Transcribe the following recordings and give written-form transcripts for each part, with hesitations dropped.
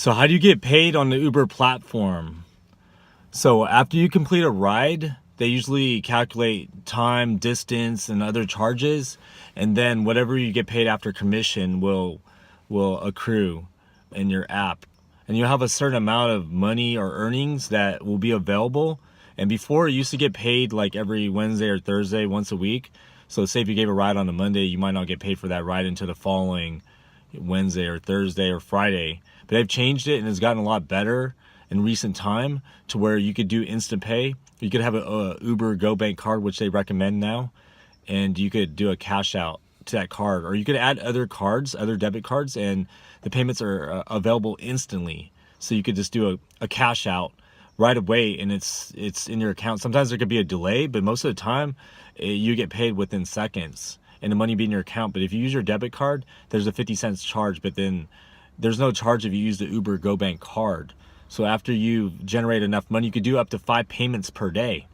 So how do you get paid on the Uber platform? So after you complete a ride, they usually calculate time, distance, and other charges, and then whatever you get paid after commission will accrue in your app. And you'll have a certain amount of money or earnings that will be available. And before, it used to get paid like every Wednesday or Thursday, once a week. So say if you gave a ride on a Monday, you might not get paid for that ride until the following Wednesday or Thursday or Friday. But they've changed it and it's gotten a lot better in recent time to where you could do instant pay. You could have a Uber GoBank card, which they recommend now, and you could do a cash out to that card, or you could add other cards, other debit cards, and the payments are available instantly. So you could just do a cash out right away, and it's in your account. Sometimes there could be a delay, but most of the time you get paid within seconds and the money be in your account. But if you use your debit card, there's a 50 cents charge, but then there's no charge if you use the Uber GoBank card. So after you generate enough money, you could do up to 5 payments per day.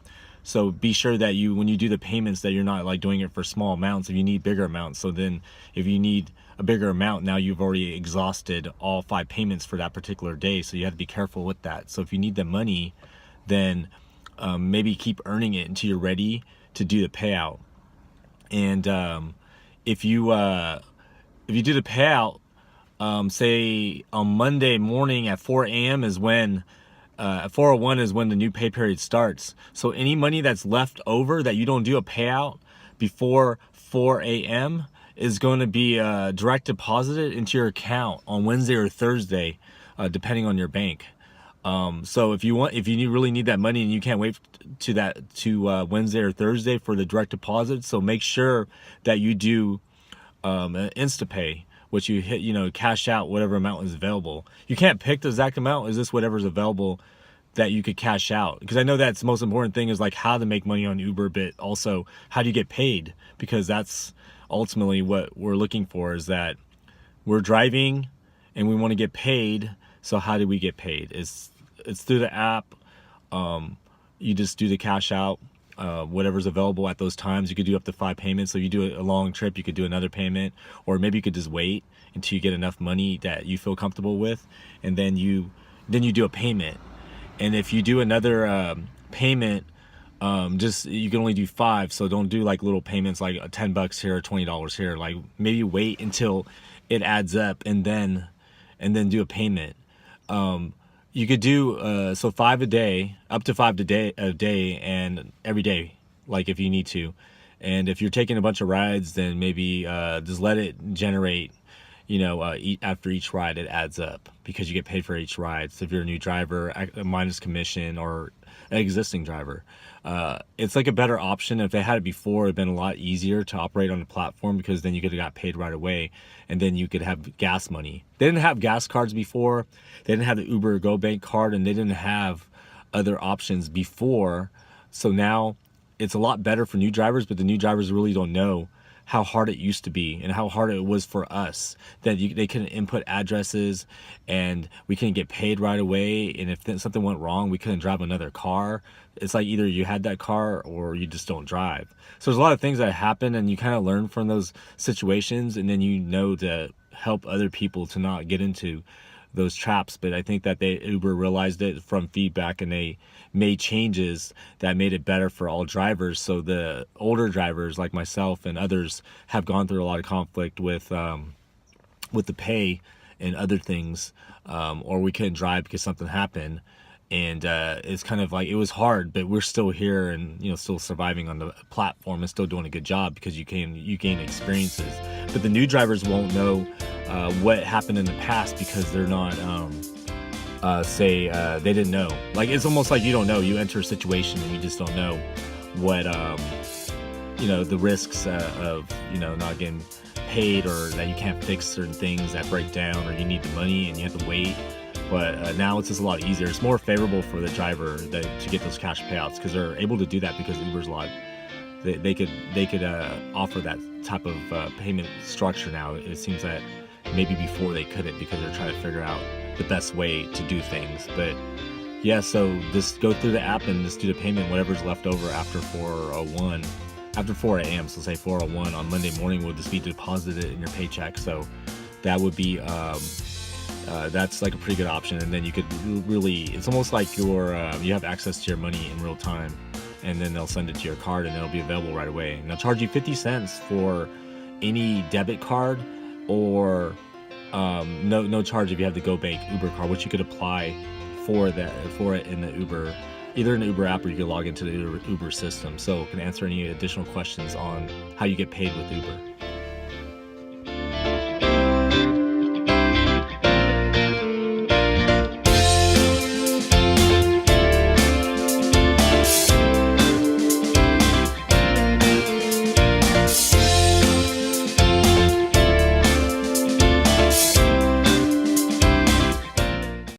So be sure that when you do the payments, that you're not like doing it for small amounts if you need bigger amounts. So then if you need a bigger amount, now you've already exhausted all 5 payments for that particular day. So you have to be careful with that. So if you need the money, then maybe keep earning it until you're ready to do the payout. And if you do the payout, say on Monday morning at 4 a.m. is when at 4:01 is when the new pay period starts. So any money that's left over that you don't do a payout before 4 a.m. is going to be direct deposited into your account on Wednesday or Thursday, depending on your bank. So if you really need that money and you can't wait to Wednesday or Thursday for the direct deposit, so make sure that you do InstaPay, which you hit, cash out whatever amount is available. You can't pick the exact amount. Is this whatever's available that you could cash out? Because I know that's the most important thing, is like how to make money on Uber, but also how do you get paid? Because that's ultimately what we're looking for, is that we're driving and we want to get paid. So how do we get paid? It's through the app. You just do the cash out. Whatever's available at those times. You could do up to 5 payments. So if you do a long trip, you could do another payment, or maybe you could just wait until you get enough money that you feel comfortable with, and then you do a payment. And if you do another payment, you can only do 5. So don't do like little payments like $10 here or $20 here. Like maybe wait until it adds up and then do a payment. You could do 5 a day, up to 5 a day, and every day, like if you need to. And if you're taking a bunch of rides, then maybe just let it generate, after each ride it adds up, because you get paid for each ride. So if you're a new driver, minus commission, or an existing driver, it's like a better option. If they had it before, it'd been a lot easier to operate on the platform, because then you could have got paid right away, and then you could have gas money. They didn't have gas cards before. They didn't have the Uber GoBank card, and they didn't have other options before. So now it's a lot better for new drivers, but the new drivers really don't know how hard it used to be and how hard it was for us, that they couldn't input addresses and we couldn't get paid right away. And if something went wrong, we couldn't drive another car. It's like either you had that car or you just don't drive. So there's a lot of things that happen, and you kind of learn from those situations, and then to help other people to not get into those traps. But I think that Uber realized it from feedback, and they made changes that made it better for all drivers. So the older drivers like myself and others have gone through a lot of conflict with the pay and other things, or we couldn't drive because something happened. And it's kind of like, it was hard, but we're still here and still surviving on the platform and still doing a good job, because you gain experiences. But the new drivers won't know what happened in the past, because they're not they didn't know. Like, it's almost like you don't know. You enter a situation and you just don't know what the risks of not getting paid, or that you can't fix certain things that break down, or you need the money and you have to wait. But now it's just a lot easier. It's more favorable for the driver to get those cash payouts, because they're able to do that because Uber's a lot. They could offer that type of payment structure now. It seems that maybe before they couldn't, because they're trying to figure out the best way to do things. But yeah, so just go through the app and just do the payment, whatever's left over after 4:01, after 4 a.m. So say 4:01 on Monday morning will just be deposited in your paycheck. So that would be That's like a pretty good option. And then you could really, it's almost like you have access to your money in real time, and then they'll send it to your card and it'll be available right away. And they'll charge you 50 cents for any debit card, or no charge if you have the GoBank Uber card, which you could apply for it in the Uber, either in the Uber app, or you can log into the Uber system. So it can answer any additional questions on how you get paid with Uber.